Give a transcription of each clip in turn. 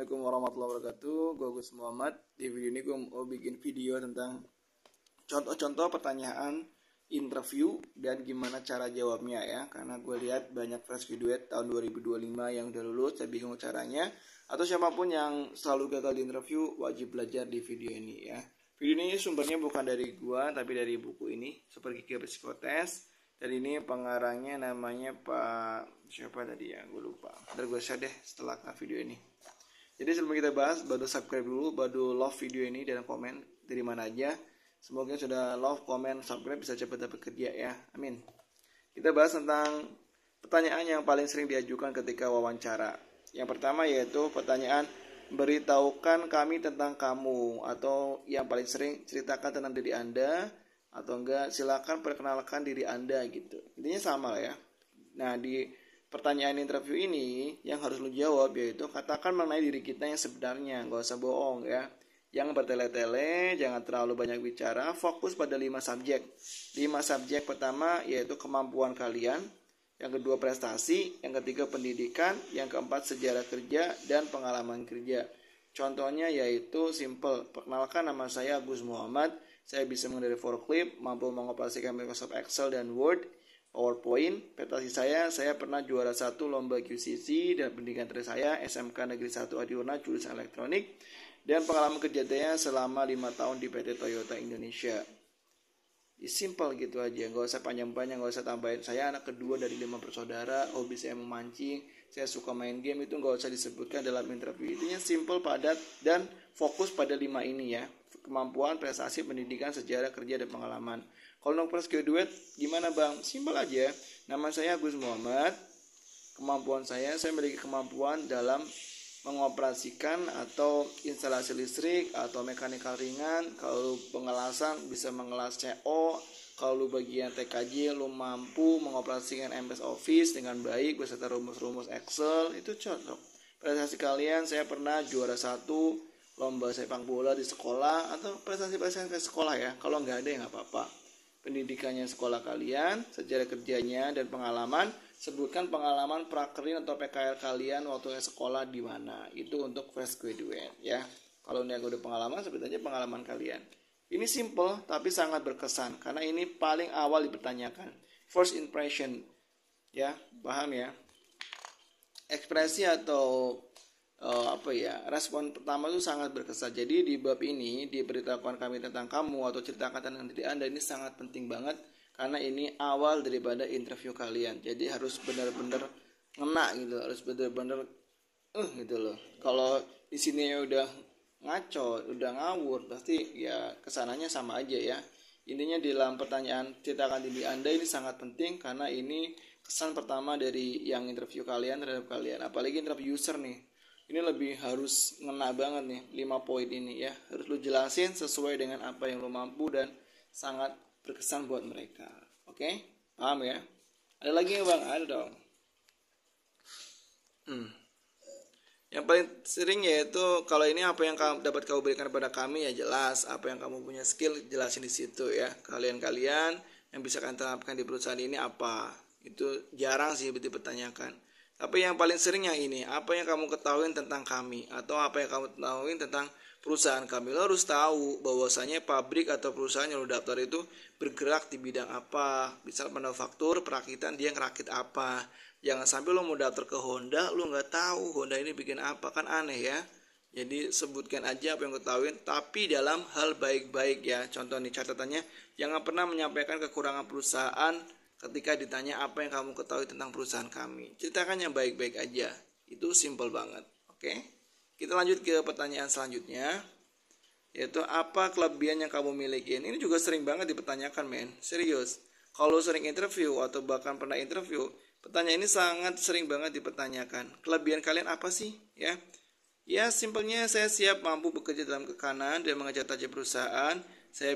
Assalamualaikum warahmatullahi wabarakatuh. Gue Gus Muhammad. Di video ini gue mau bikin video tentang contoh-contoh pertanyaan interview dan gimana cara jawabnya ya. Karena gue lihat banyak fresh graduate tahun 2025 yang udah lulus, saya bingung caranya. Atau siapapun yang selalu gagal di interview wajib belajar di video ini ya. Video ini sumbernya bukan dari gue tapi dari buku ini, Super Gigi Psikotest. Dan ini pengarangnya namanya Pak siapa tadi ya, gue lupa. Ntar gue share deh setelah video ini. Jadi sebelum kita bahas, bantu subscribe dulu, bantu love video ini dan komen dari mana aja. Semoga sudah love, komen, subscribe bisa cepat dapat kerja ya. Amin. Kita bahas tentang pertanyaan yang paling sering diajukan ketika wawancara. Yang pertama yaitu pertanyaan beritahukan kami tentang kamu, atau yang paling sering ceritakan tentang diri Anda, atau enggak silakan perkenalkan diri Anda gitu. Intinya sama lah ya. Nah, di pertanyaan interview ini yang harus lu jawab yaitu katakan mengenai diri kita yang sebenarnya, nggak usah bohong ya. Jangan bertele-tele, jangan terlalu banyak bicara, fokus pada 5 subjek. 5 subjek pertama yaitu kemampuan kalian, yang kedua prestasi, yang ketiga pendidikan, yang keempat sejarah kerja dan pengalaman kerja. Contohnya yaitu simple, perkenalkan nama saya Gus Muhammad, saya bisa mengendari forklift, mampu mengoperasikan Microsoft Excel dan Word, PowerPoint. Prestasi saya pernah juara 1 lomba QCC, dan pendidikan saya SMK Negeri 1 Adiwarna jurusan elektronik, dan pengalaman kerja saya selama 5 tahun di PT Toyota Indonesia. Simple gitu aja, nggak usah panjang-panjang, nggak usah tambahin saya anak kedua dari 5 bersaudara, hobi saya memancing, saya suka main game, itu nggak usah disebutkan dalam interview. Intinya simple, padat, dan fokus pada 5 ini ya. Kemampuan, prestasi, pendidikan, sejarah kerja, dan pengalaman. Kalau untuk fresh graduate gimana bang? Simpel aja. Nama saya Gus Muhammad. Kemampuan saya memiliki kemampuan dalam mengoperasikan atau instalasi listrik atau mekanikal ringan. Kalau pengelasan bisa mengelas CO. Kalau bagian TKJ lu mampu mengoperasikan MS Office dengan baik beserta rumus-rumus Excel, itu cocok. Prestasi kalian, saya pernah juara 1 lomba sepak bola di sekolah, atau prestasi-prestasi sekolah ya. Kalau nggak ada ya nggak apa-apa. Pendidikannya sekolah kalian, sejarah kerjanya, dan pengalaman. Sebutkan pengalaman prakerin atau PKL kalian waktu sekolah di mana. Itu untuk fresh graduate ya. Kalau ini udah pengalaman, sebut aja pengalaman kalian. Ini simple tapi sangat berkesan karena ini paling awal dipertanyakan. First impression ya, paham ya? Ekspresi atau respon pertama itu sangat berkesan. Jadi di bab ini, diberitahukan kami tentang kamu atau ceritakan tentang diri Anda, ini sangat penting banget karena ini awal daripada interview kalian. Jadi harus benar-benar ngena gitu, harus benar-benar gitu loh. Kalau di sini udah ngaco, udah ngawur, pasti ya kesananya sama aja ya. Intinya di dalam pertanyaan ceritakan diri Anda ini sangat penting karena ini kesan pertama dari yang interview kalian terhadap kalian. Apalagi interview user nih. Ini lebih harus ngena banget nih 5 poin ini ya. Harus lu jelasin sesuai dengan apa yang lu mampu dan sangat berkesan buat mereka. Oke? Paham ya? Ada lagi nggak bang? Ada dong. Yang paling sering yaitu kalau ini apa yang dapat kamu berikan kepada kami ya jelas. Apa yang kamu punya skill jelasin di situ ya. Kalian yang bisa kalian terapkan di perusahaan ini apa? Itu jarang sih dipertanyakan. Tapi yang paling sering yang ini, apa yang kamu ketahui tentang kami, atau apa yang kamu ketahui tentang perusahaan kami. Lo harus tahu bahwasanya pabrik atau perusahaan yang lo daftar itu bergerak di bidang apa. Misal manufaktur, perakitan, dia ngerakit apa. Jangan sampai lo mau daftar ke Honda, lo nggak tahu Honda ini bikin apa, kan aneh ya. Jadi sebutkan aja apa yang ketahui, tapi dalam hal baik-baik ya. Contoh nih catatannya, jangan pernah menyampaikan kekurangan perusahaan ketika ditanya apa yang kamu ketahui tentang perusahaan kami. Ceritakan yang baik-baik aja. Itu simple banget. Oke? Kita lanjut ke pertanyaan selanjutnya. Yaitu apa kelebihan yang kamu miliki. Ini juga sering banget dipertanyakan men. Serius. Kalau sering interview atau bahkan pernah interview, pertanyaan ini sangat sering banget dipertanyakan. Kelebihan kalian apa sih? Ya simpelnya saya siap mampu bekerja dalam tekanan dan mengejar target perusahaan. Saya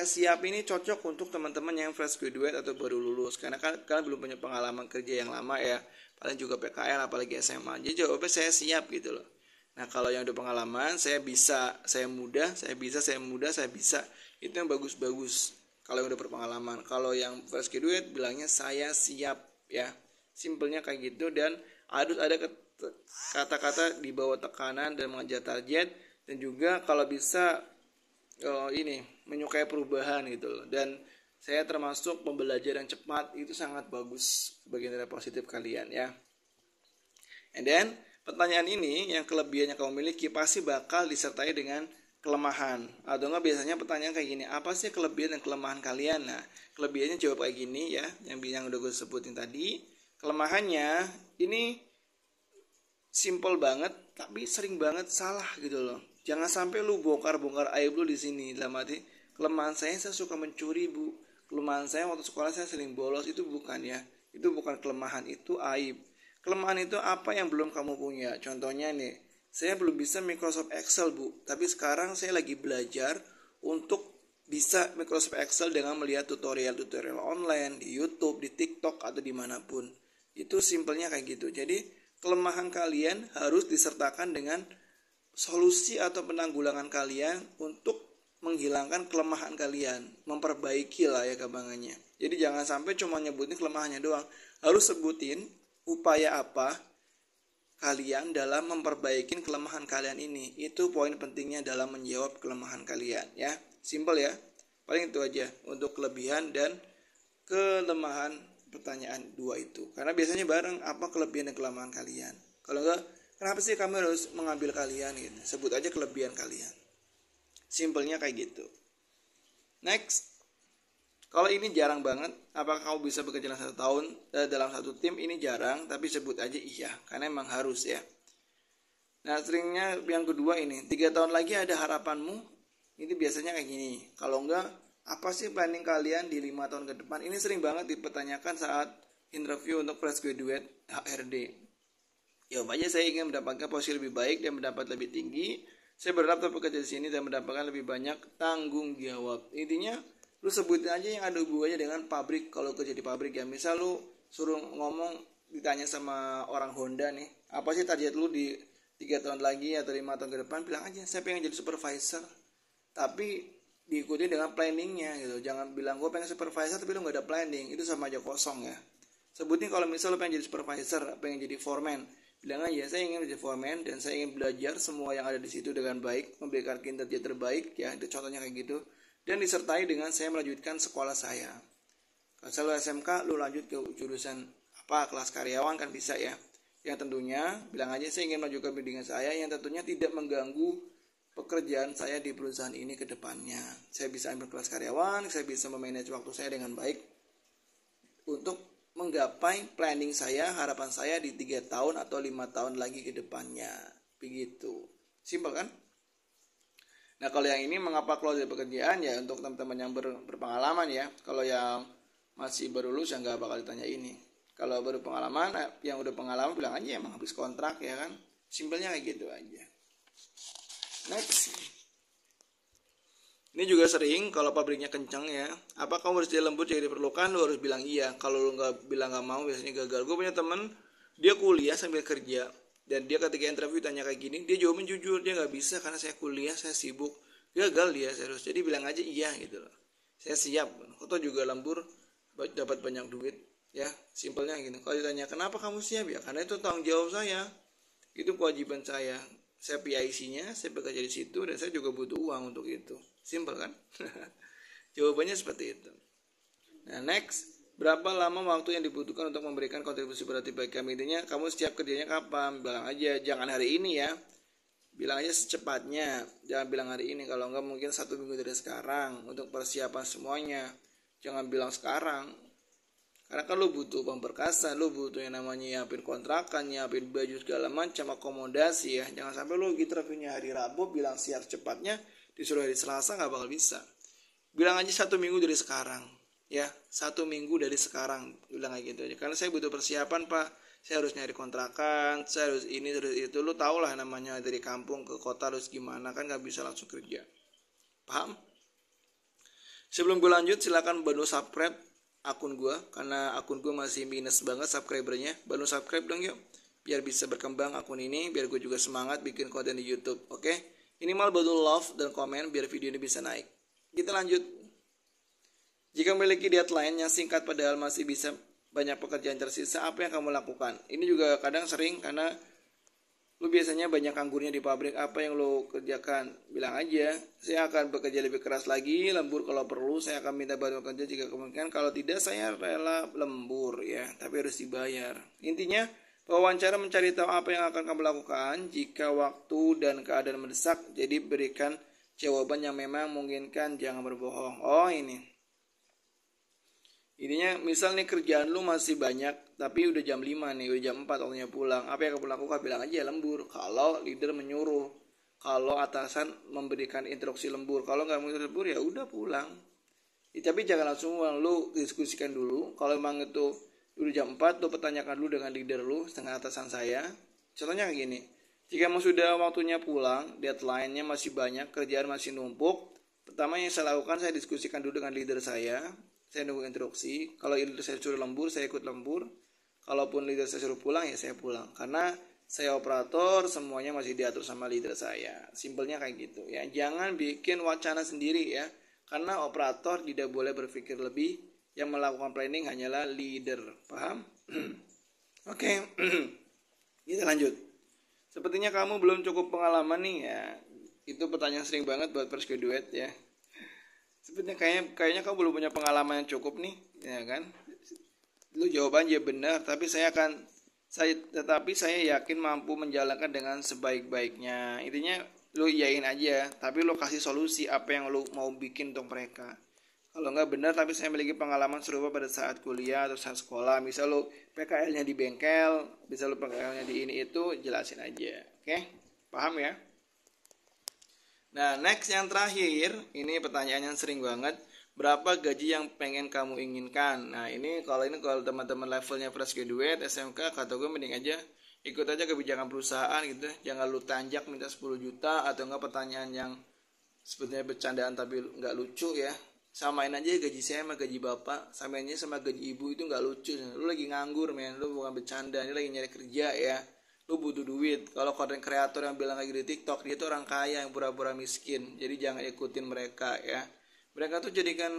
siap ini cocok untuk teman-teman yang fresh graduate atau baru lulus karena kalian belum punya pengalaman kerja yang lama ya, paling juga PKL apalagi SMA. Jadi jawabnya saya siap gitu loh. Nah kalau yang udah pengalaman, saya bisa, saya muda, saya bisa, saya muda, saya bisa, itu yang bagus-bagus kalau yang udah berpengalaman. Kalau yang fresh graduate bilangnya saya siap ya, simpelnya kayak gitu. Dan harus ada kata-kata di bawah tekanan dan mengejar target, dan juga kalau bisa menyukai perubahan gitu loh. Dan saya termasuk pembelajaran yang cepat, itu sangat bagus bagian dari positif kalian ya. And then pertanyaan ini yang kelebihannya kamu miliki pasti bakal disertai dengan kelemahan. Atau enggak biasanya pertanyaan kayak gini, apa sih kelebihan dan kelemahan kalian? Nah, kelebihannya jawab kayak gini ya, yang udah gue sebutin tadi. Kelemahannya ini simple banget tapi sering banget salah gitu loh. Jangan sampai lu bongkar-bongkar aib lu di sini. Dalam arti, kelemahan saya suka mencuri, Bu. Kelemahan saya waktu sekolah saya sering bolos, itu bukan ya. Itu bukan kelemahan, itu aib. Kelemahan itu apa yang belum kamu punya. Contohnya nih, saya belum bisa Microsoft Excel, Bu. Tapi sekarang saya lagi belajar untuk bisa Microsoft Excel dengan melihat tutorial-tutorial online di YouTube, di TikTok, atau dimanapun. Itu simpelnya kayak gitu. Jadi kelemahan kalian harus disertakan dengan solusi atau penanggulangan kalian untuk menghilangkan kelemahan kalian, memperbaiki lah ya gampangannya. Jadi jangan sampai cuma nyebutin kelemahannya doang, harus sebutin upaya apa kalian dalam memperbaiki kelemahan kalian ini. Itu poin pentingnya dalam menjawab kelemahan kalian ya. Simple ya. Paling itu aja untuk kelebihan dan kelemahan pertanyaan 2 itu. Karena biasanya bareng, apa kelebihan dan kelemahan kalian. Kalau enggak, kenapa sih kami harus mengambil kalian gitu. Sebut aja kelebihan kalian. Simpelnya kayak gitu. Next. Kalau ini jarang banget, apakah kamu bisa bekerja dalam 1 tahun dalam satu tim? Ini jarang, tapi sebut aja iya, karena emang harus ya. Nah, seringnya yang kedua ini, 3 tahun lagi ada harapanmu? Ini biasanya kayak gini. Kalau enggak, apa sih planning kalian di 5 tahun ke depan? Ini sering banget dipertanyakan saat interview untuk fresh graduate HRD. Ya, aja saya ingin mendapatkan posisi lebih baik dan mendapat lebih tinggi. Saya berharap tetap bekerja di sini dan mendapatkan lebih banyak tanggung jawab. Intinya, lu sebutin aja yang ada hubungannya dengan pabrik. Kalau kerja di pabrik ya, misal lu suruh ngomong, ditanya sama orang Honda nih, apa sih target lu di 3 tahun lagi atau 5 tahun ke depan? Bilang aja, saya pengen jadi supervisor. Tapi diikuti dengan planningnya gitu. Jangan bilang gue pengen supervisor tapi lu gak ada planning, itu sama aja kosong ya. Sebutin kalau misal lu pengen jadi supervisor, pengen jadi foreman, bilang aja saya ingin jadi foreman dan saya ingin belajar semua yang ada di situ dengan baik, memberikan kinerja terbaik ya. Itu contohnya kayak gitu. Dan disertai dengan saya melanjutkan sekolah saya. Kalau lu SMK, lu lanjut ke jurusan apa, kelas karyawan kan bisa ya. Yang tentunya bilang aja saya ingin melanjutkan pendidikan saya yang tentunya tidak mengganggu pekerjaan saya di perusahaan ini ke depannya. Saya bisa ambil kelas karyawan, saya bisa memanage waktu saya dengan baik untuk menggapai planning saya, harapan saya di 3 tahun atau 5 tahun lagi ke depannya. Begitu. Simpel kan? Nah, kalau yang ini mengapa keluar dari pekerjaan ya, untuk teman-teman yang berpengalaman ya. Kalau yang masih baru lulus ya nggak bakal ditanya ini. Kalau baru pengalaman, yang udah pengalaman bilang aja emang habis kontrak ya kan. Simpelnya kayak gitu aja. Next. Ini juga sering kalau pabriknya kencang ya. Apa kamu harus jadi lembut jadi diperlukan? Lu harus bilang iya. Kalau lu nggak bilang nggak mau biasanya gagal. Gue punya temen, dia kuliah sambil kerja. Dan dia ketika interview tanya kayak gini, dia jawabin jujur, dia nggak bisa karena saya kuliah, saya sibuk. Gagal dia serius. Jadi bilang aja iya gitu loh. Saya siap. Atau juga lembur dapat banyak duit. Ya simpelnya gitu. Kalau ditanya kenapa kamu siap ya? Karena itu tanggung jawab saya. Itu kewajiban saya. Saya PIC-nya, saya bekerja di situ dan saya juga butuh uang untuk itu. Simpel kan? Jawabannya seperti itu. Nah, next, berapa lama waktu yang dibutuhkan untuk memberikan kontribusi berarti bagi kami? Intinya kamu siap kerjanya kapan? Bilang aja, jangan hari ini ya. Bilang aja secepatnya. Jangan bilang hari ini, kalau enggak mungkin 1 minggu dari sekarang untuk persiapan semuanya. Jangan bilang sekarang. Karena kan lo butuh pemberkasan, lo butuh yang namanya nyiapin kontrakan, nyiapin baju segala macam, akomodasi ya. Jangan sampai lo gitu interviewnya hari Rabu bilang siap cepatnya, disuruh hari Selasa nggak bakal bisa. Bilang aja 1 minggu dari sekarang, ya 1 minggu dari sekarang, bilang kayak gitu aja. Karena saya butuh persiapan Pak, saya harus nyari kontrakan, saya harus ini, harus itu. Lo tau lah namanya dari kampung ke kota harus gimana, kan nggak bisa langsung kerja. Paham? Sebelum gue lanjut, silakan bantu subscribe akun gue, karena akun gue masih minus banget subscribernya. Bantu subscribe dong yuk, biar bisa berkembang akun ini, biar gue juga semangat bikin konten di YouTube. Oke? Minimal bantu love dan komen biar video ini bisa naik. Kita lanjut. Jika memiliki deadline yang singkat padahal masih bisa banyak pekerjaan tersisa, apa yang kamu lakukan? Ini juga kadang sering karena Lu biasanya banyak anggurnya di pabrik, apa yang lu kerjakan? Bilang aja, saya akan bekerja lebih keras lagi, lembur kalau perlu, saya akan minta bantuan kerja jika kemungkinan, kalau tidak saya rela lembur ya, tapi harus dibayar. Intinya, wawancara mencari tahu apa yang akan kamu lakukan jika waktu dan keadaan mendesak, jadi berikan jawaban yang memang memungkinkan, jangan berbohong. Oh ini. Ininya misal nih kerjaan lu masih banyak tapi udah jam 5 nih, udah jam 4 waktunya pulang. Apa yang kamu lakukan? Bilang aja lembur. Kalau leader menyuruh, kalau atasan memberikan instruksi lembur, kalau nggak mau lembur ya udah pulang. Tapi jangan langsung pulang, lu diskusikan dulu. Kalau emang itu udah jam 4, lu pertanyakan dulu dengan leader lu, dengan atasan saya. Contohnya kayak gini. Jika mau sudah waktunya pulang, deadline-nya masih banyak, kerjaan masih numpuk. Pertama yang saya lakukan, saya diskusikan dulu dengan leader saya nunggu instruksi. Kalau leader saya suruh lembur, saya ikut lembur. Kalaupun leader saya suruh pulang, ya saya pulang. Karena saya operator, semuanya masih diatur sama leader saya. Simpelnya kayak gitu ya. Jangan bikin wacana sendiri ya. Karena operator tidak boleh berpikir lebih. Yang melakukan planning hanyalah leader. Paham? Oke. Kita lanjut. Sepertinya kamu belum cukup pengalaman nih ya. Itu pertanyaan sering banget buat fresh graduate ya. Sebenarnya kayaknya kamu belum punya pengalaman yang cukup nih, ya kan? Lu jawabannya benar, tapi saya yakin mampu menjalankan dengan sebaik-baiknya. Intinya lu iyain aja, tapi lu kasih solusi apa yang lu mau bikin untuk mereka. Kalau nggak benar, tapi saya memiliki pengalaman serupa pada saat kuliah atau saat sekolah. Misal lu PKL-nya di bengkel, bisa lu PKL-nya di ini itu, jelasin aja. Oke? Paham ya? Nah, next yang terakhir, ini pertanyaan yang sering banget. Berapa gaji yang pengen kamu inginkan? Nah, kalau teman-teman levelnya fresh graduate, SMK, kata gue mending aja ikut aja kebijakan perusahaan gitu. Jangan lu tanjak minta 10 juta atau enggak pertanyaan yang sebetulnya bercandaan tapi nggak lucu ya. Samain aja gaji saya sama gaji bapak, samainnya sama gaji ibu, itu nggak lucu. Lu lagi nganggur men, lu bukan bercanda, ini lagi nyari kerja ya. Lu butuh duit. Kalau konten kreator yang bilang lagi di TikTok, dia tuh orang kaya yang pura-pura miskin. Jadi jangan ikutin mereka ya. Mereka tuh jadikan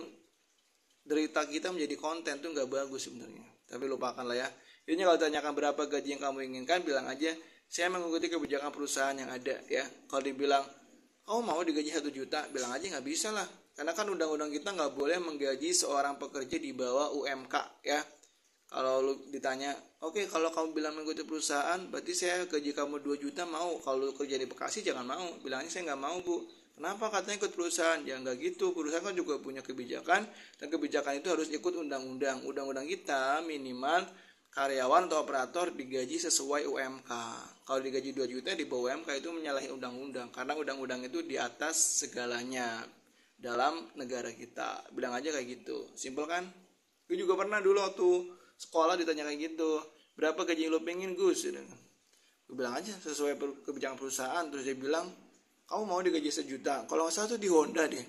derita kita menjadi konten tuh nggak bagus sebenarnya. Tapi lupakan lah ya. Ini kalau tanyakan berapa gaji yang kamu inginkan, bilang aja saya mengikuti kebijakan perusahaan yang ada ya. Kalau dibilang kamu mau digaji 1 juta, bilang aja nggak bisa lah. Karena kan undang-undang kita nggak boleh menggaji seorang pekerja di bawah UMK ya. Kalau lu ditanya, oke, kalau kamu bilang mengikuti perusahaan, berarti saya gaji kamu 2 juta mau. Kalau lu kerja di Bekasi jangan mau. Bilangnya saya nggak mau bu. Kenapa? Katanya ikut perusahaan. Ya nggak gitu. Perusahaan kan juga punya kebijakan. Dan kebijakan itu harus ikut undang-undang. Undang-undang kita minimal karyawan atau operator digaji sesuai UMK. Kalau digaji 2 juta di bawah UMK itu menyalahi undang-undang. Karena undang-undang itu di atas segalanya dalam negara kita. Bilang aja kayak gitu. Simpel kan? Gue juga pernah dulu waktu sekolah ditanya kayak gitu, berapa gaji lo pengen Gus? Gue bilang aja sesuai kebijakan perusahaan. Terus dia bilang, kamu mau digaji 1 juta? Kalau nggak salah tuh di Honda deh.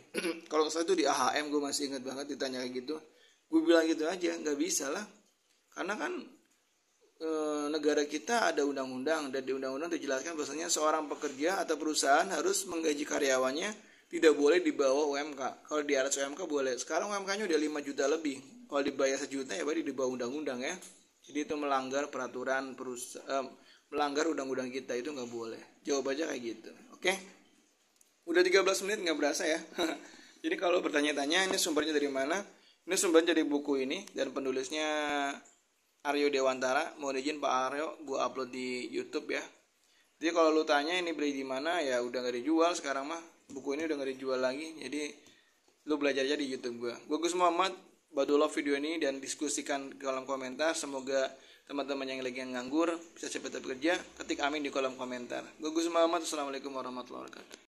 Kalau nggak salah tuh di AHM, gue masih ingat banget ditanya kayak gitu. Gue bilang gitu aja, nggak bisa lah. Karena kan negara kita ada undang-undang, dan di undang-undang dijelaskan bahwasanya seorang pekerja atau perusahaan harus menggaji karyawannya tidak boleh di bawah UMK. Kalau di atas UMK boleh. Sekarang UMK-nya udah 5 juta lebih. Kalau dibayar 1 juta ya berarti di bawah undang-undang ya. Jadi itu melanggar peraturan melanggar undang-undang kita, itu nggak boleh. Jawab aja kayak gitu. Oke? Udah 13 menit nggak berasa ya. Jadi kalau bertanya-tanya ini sumbernya dari mana? Ini sumbernya dari buku ini dan penulisnya Aryo Dewantara. Mohon izin Pak Aryo, gue upload di YouTube ya. Jadi kalau lu tanya ini beli di mana, ya udah nggak dijual sekarang mah. Buku ini udah nggak dijual lagi. Jadi lu belajar aja di YouTube gue. Gue Gus Muhammad. Bantu love video ini dan diskusikan di kolom komentar. Semoga teman-teman yang lagi nganggur bisa cepat bekerja. Ketik amin di kolom komentar. Gue Gus Muhammad. Assalamualaikum warahmatullahi wabarakatuh.